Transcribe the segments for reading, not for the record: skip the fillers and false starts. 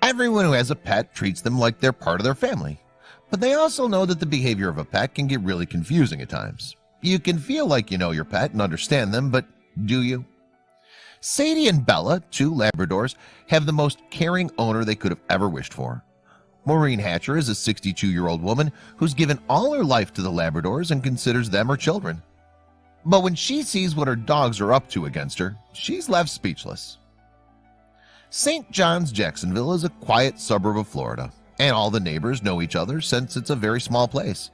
Everyone who has a pet treats them like they're part of their family, but they also know that the behavior of a pet can get really confusing at times. You can feel like you know your pet and understand them, but do you? Sadie and Bella, two Labradors, have the most caring owner they could have ever wished for. Maureen Hatcher is a 62-year-old woman who's given all her life to the Labradors and considers them her children. But when she sees what her dogs are up to against her, she's left speechless. St. John's, Jacksonville is a quiet suburb of Florida, and all the neighbors know each other since it's a very small place.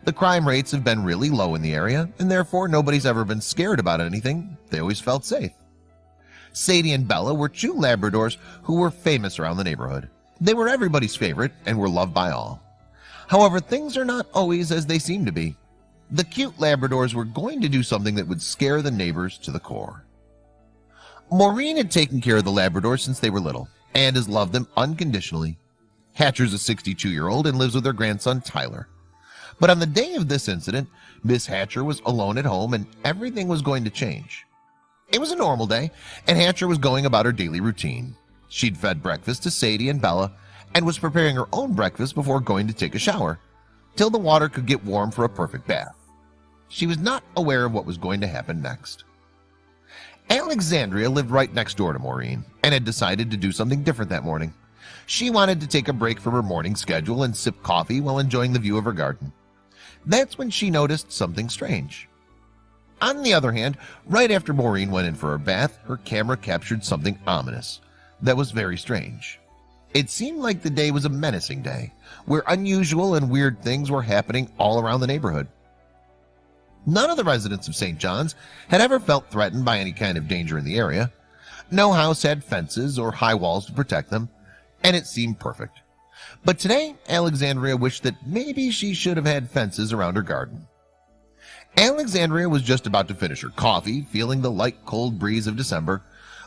The crime rates have been really low in the area, and therefore nobody's ever been scared about anything. They always felt safe. Sadie and Bella were two Labradors who were famous around the neighborhood. They were everybody's favorite and were loved by all. However, things are not always as they seem to be. The cute Labradors were going to do something that would scare the neighbors to the core. Maureen had taken care of the Labradors since they were little and has loved them unconditionally. Hatcher's a 62-year-old and lives with her grandson Tyler. But on the day of this incident, Miss Hatcher was alone at home and everything was going to change. It was a normal day, and Hatcher was going about her daily routine. She'd fed breakfast to Sadie and Bella and was preparing her own breakfast before going to take a shower, till the water could get warm for a perfect bath. She was not aware of what was going to happen next. Alexandria lived right next door to Maureen and had decided to do something different that morning. She wanted to take a break from her morning schedule and sip coffee while enjoying the view of her garden. That's when she noticed something strange. On the other hand, right after Maureen went in for her bath, her camera captured something ominous that was very strange. It seemed like the day was a menacing day, where unusual and weird things were happening all around the neighborhood. None of the residents of St. John's had ever felt threatened by any kind of danger in the area. No house had fences or high walls to protect them, and it seemed perfect. But today, Alexandria wished that maybe she should have had fences around her garden. Alexandria was just about to finish her coffee, feeling the light cold breeze of December,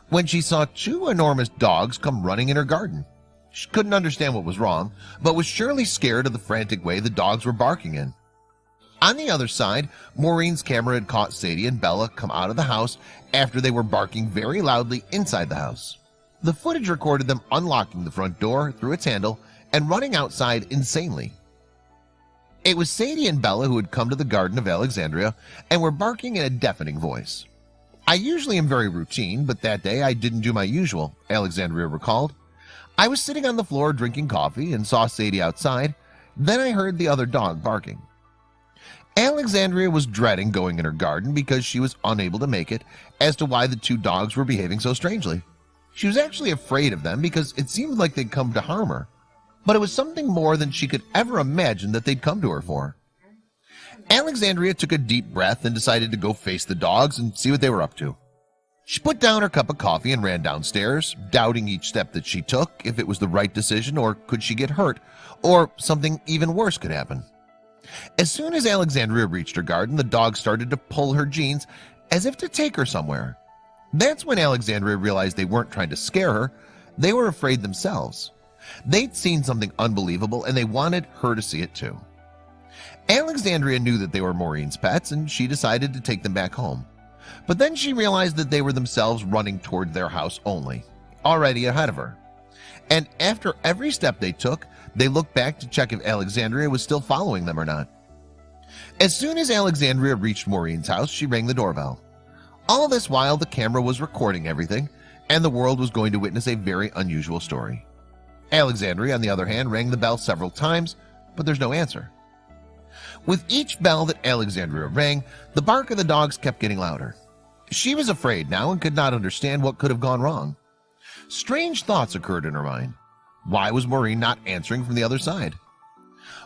when she saw two enormous dogs come running in her garden. She couldn't understand what was wrong, but was surely scared of the frantic way the dogs were barking in. On the other side, Maureen's camera had caught Sadie and Bella come out of the house after they were barking very loudly inside the house. The footage recorded them unlocking the front door through its handle and running outside insanely. It was Sadie and Bella who had come to the garden of Alexandria and were barking in a deafening voice. "I usually am very routine, but that day I didn't do my usual," Alexandria recalled. "I was sitting on the floor drinking coffee and saw Sadie outside. Then I heard the other dog barking." Alexandria was dreading going in her garden because she was unable to make it as to why the two dogs were behaving so strangely. She was actually afraid of them because it seemed like they'd come to harm her. But it was something more than she could ever imagine that they'd come to her for. Alexandria took a deep breath and decided to go face the dogs and see what they were up to. She put down her cup of coffee and ran downstairs, doubting each step that she took, if it was the right decision or could she get hurt, or something even worse could happen. As soon as Alexandria reached her garden, the dogs started to pull her jeans as if to take her somewhere. That's when Alexandria realized they weren't trying to scare her, they were afraid themselves. They'd seen something unbelievable and they wanted her to see it too. Alexandria knew that they were Maureen's pets and she decided to take them back home. But then she realized that they were themselves running toward their house only, already ahead of her. And after every step they took, they looked back to check if Alexandria was still following them or not. As soon as Alexandria reached Maureen's house, she rang the doorbell. All this while, the camera was recording everything, and the world was going to witness a very unusual story. Alexandria, on the other hand, rang the bell several times, but there's no answer. With each bell that Alexandria rang, the bark of the dogs kept getting louder. She was afraid now and could not understand what could have gone wrong. Strange thoughts occurred in her mind. Why was Maureen not answering from the other side?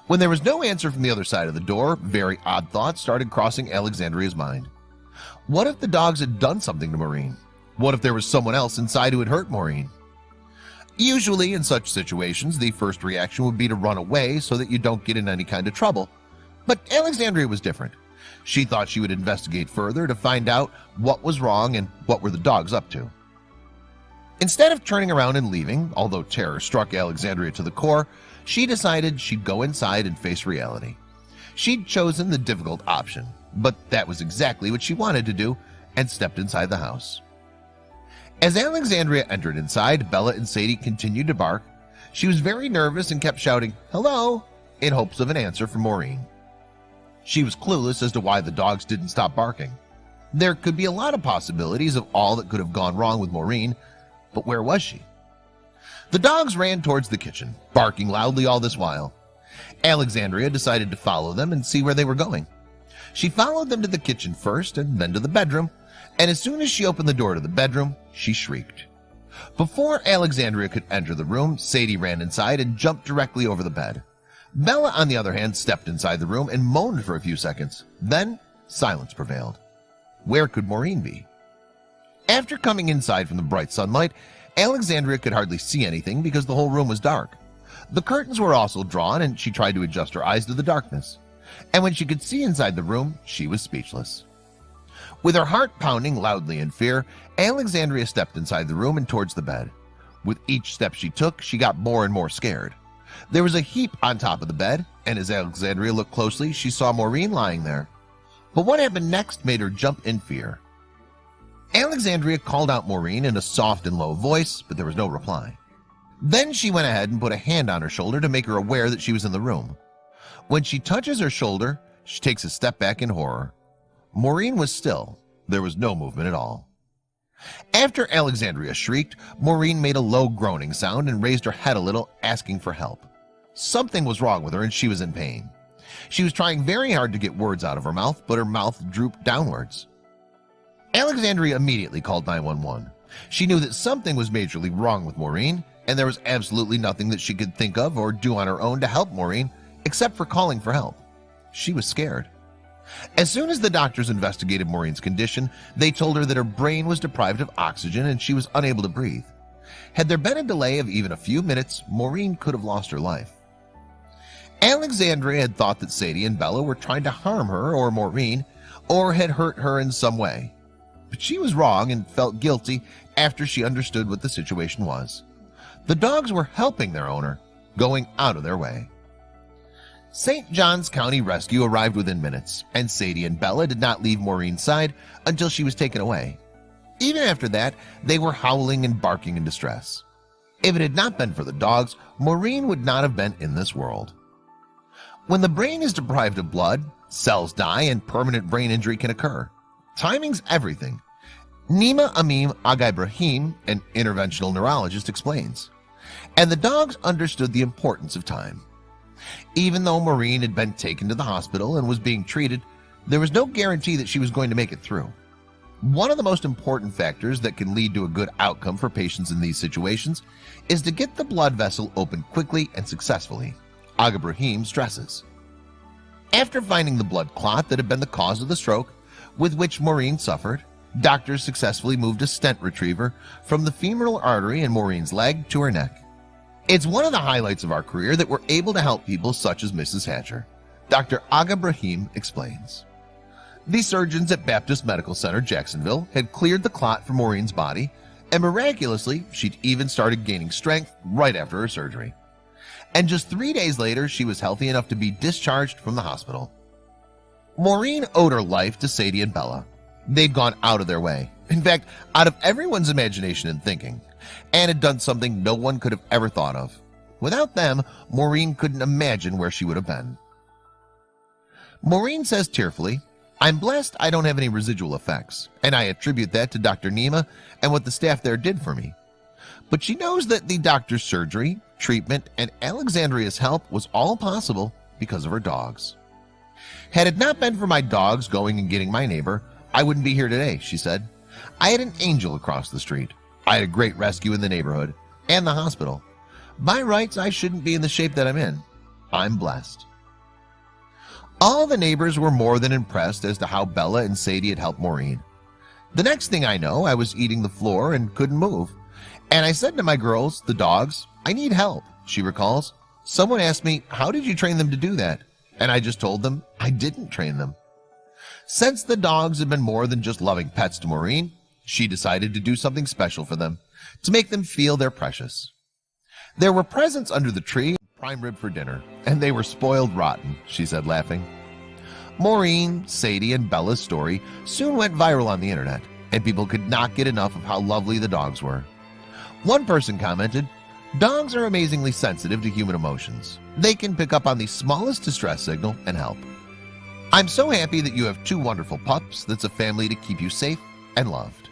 When there was no answer from the other side of the door, very odd thoughts started crossing Alexandria's mind. What if the dogs had done something to Maureen? What if there was someone else inside who had hurt Maureen? Usually in such situations, the first reaction would be to run away so that you don't get in any kind of trouble. But Alexandria was different. She thought she would investigate further to find out what was wrong and what were the dogs up to. Instead of turning around and leaving, although terror struck Alexandria to the core, she decided she'd go inside and face reality. She'd chosen the difficult option, but that was exactly what she wanted to do, and stepped inside the house. As Alexandria entered inside, Bella and Sadie continued to bark. She was very nervous and kept shouting, "Hello," in hopes of an answer from Maureen. She was clueless as to why the dogs didn't stop barking. There could be a lot of possibilities of all that could have gone wrong with Maureen, but where was she? The dogs ran towards the kitchen, barking loudly all this while. Alexandria decided to follow them and see where they were going. She followed them to the kitchen first and then to the bedroom, and as soon as she opened the door to the bedroom, she shrieked. Before Alexandria could enter the room, Sadie ran inside and jumped directly over the bed. Bella, on the other hand, stepped inside the room and moaned for a few seconds. Then silence prevailed. Where could Maureen be? After coming inside from the bright sunlight, Alexandria could hardly see anything because the whole room was dark. The curtains were also drawn, and she tried to adjust her eyes to the darkness. And when she could see inside the room, she was speechless. With her heart pounding loudly in fear, Alexandria stepped inside the room and towards the bed. With each step she took, she got more and more scared. There was a heap on top of the bed, and as Alexandria looked closely, she saw Maureen lying there. But what happened next made her jump in fear. Alexandria called out Maureen in a soft and low voice, but there was no reply. Then she went ahead and put a hand on her shoulder to make her aware that she was in the room. When she touches her shoulder, she takes a step back in horror. Maureen was still. There was no movement at all. After Alexandria shrieked, Maureen made a low groaning sound and raised her head a little, asking for help. Something was wrong with her and she was in pain. She was trying very hard to get words out of her mouth, but her mouth drooped downwards. Alexandria immediately called 911. She knew that something was majorly wrong with Maureen, and there was absolutely nothing that she could think of or do on her own to help Maureen, except for calling for help. She was scared. As soon as the doctors investigated Maureen's condition, they told her that her brain was deprived of oxygen and she was unable to breathe. Had there been a delay of even a few minutes, Maureen could have lost her life. Alexandria had thought that Sadie and Bella were trying to harm her or Maureen, or had hurt her in some way. But she was wrong and felt guilty after she understood what the situation was. The dogs were helping their owner, going out of their way. St. Johns County Rescue arrived within minutes, and Sadie and Bella did not leave Maureen's side until she was taken away. Even after that, they were howling and barking in distress. If it had not been for the dogs, Maureen would not have been in this world. When the brain is deprived of blood, cells die and permanent brain injury can occur. Timing's everything. Nima Amim Agaibrahim, an interventional neurologist, explains. And the dogs understood the importance of time. Even though Maureen had been taken to the hospital and was being treated, there was no guarantee that she was going to make it through. One of the most important factors that can lead to a good outcome for patients in these situations is to get the blood vessel open quickly and successfully, Agaibrahim stresses. After finding the blood clot that had been the cause of the stroke, with which Maureen suffered, doctors successfully moved a stent retriever from the femoral artery in Maureen's leg to her neck. It's one of the highlights of our career that we're able to help people such as Mrs. Hatcher. Dr. Agaibrahim explains. The surgeons at Baptist Medical Center, Jacksonville, had cleared the clot from Maureen's body, and miraculously, she'd even started gaining strength right after her surgery. And just 3 days later, she was healthy enough to be discharged from the hospital. Maureen owed her life to Sadie and Bella. They'd gone out of their way, in fact, out of everyone's imagination and thinking, and had done something no one could have ever thought of. Without them, Maureen couldn't imagine where she would have been. Maureen says tearfully, "I'm blessed I don't have any residual effects, and I attribute that to Dr. Nima and what the staff there did for me." But she knows that the doctor's surgery, treatment, and Alexandria's help was all possible because of her dogs. "Had it not been for my dogs going and getting my neighbor, I wouldn't be here today," she said. "I had an angel across the street. I had a great rescue in the neighborhood and the hospital. By rights, I shouldn't be in the shape that I'm in. I'm blessed." All the neighbors were more than impressed as to how Bella and Sadie had helped Maureen. "The next thing I know, I was eating the floor and couldn't move. And I said to my girls, the dogs, I need help," she recalls. "Someone asked me, 'How did you train them to do that?' And I just told them I didn't train them." Since the dogs had been more than just loving pets to Maureen, she decided to do something special for them, to make them feel they're precious. "There were presents under the tree, prime rib for dinner, and they were spoiled rotten," she said, laughing. Maureen, Sadie, and Bella's story soon went viral on the internet, and people could not get enough of how lovely the dogs were. One person commented, Dogs are amazingly sensitive to human emotions. They can pick up on the smallest distress signal and help. I'm so happy that you have two wonderful pups that's a family to keep you safe and loved.